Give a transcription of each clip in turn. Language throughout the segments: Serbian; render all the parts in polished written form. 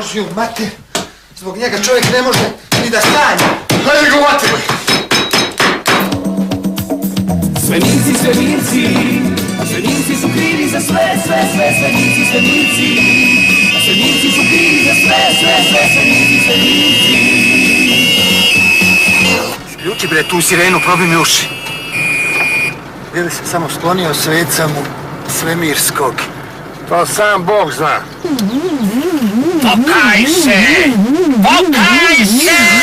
Božju mater, zbog njega čovjek ne može ni da stanje. Hajde go mater! Svemirci, svemirci, svemirci su krivi za sve, svemirci, svemirci. Svemirci su krivi za sve, svemirci, svemirci. Isključi bre tu sirenu, probi mi uši. Bili se samo sklonio sveca mu svemirskog. To sam Bog zna. Pokaj se! Pokaj se!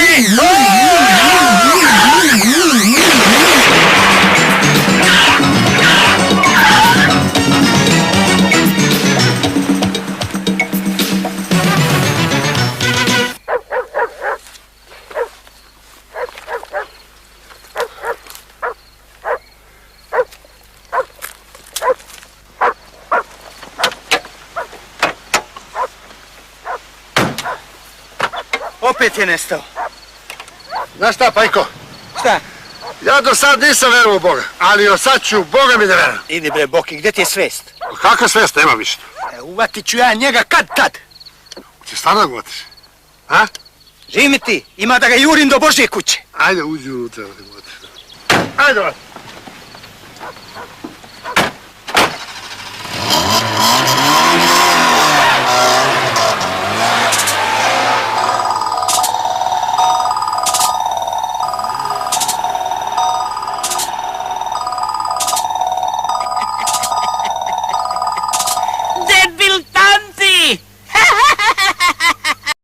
Opet je nestao. Znaš šta, Pajko? Šta? Ja do sad nisam verovao u Boga, ali od sad ću Boga mi da verujem. Idi bre, Boki, gdje ti je svest? Kakva svest, nema više. Uvatit ću ja njega kad? Će stvarno da govotiš? A? Živi mi ti, ima da ga jurim do Božje kuće. Ajde, uđi unutra da govotiš. Ajde,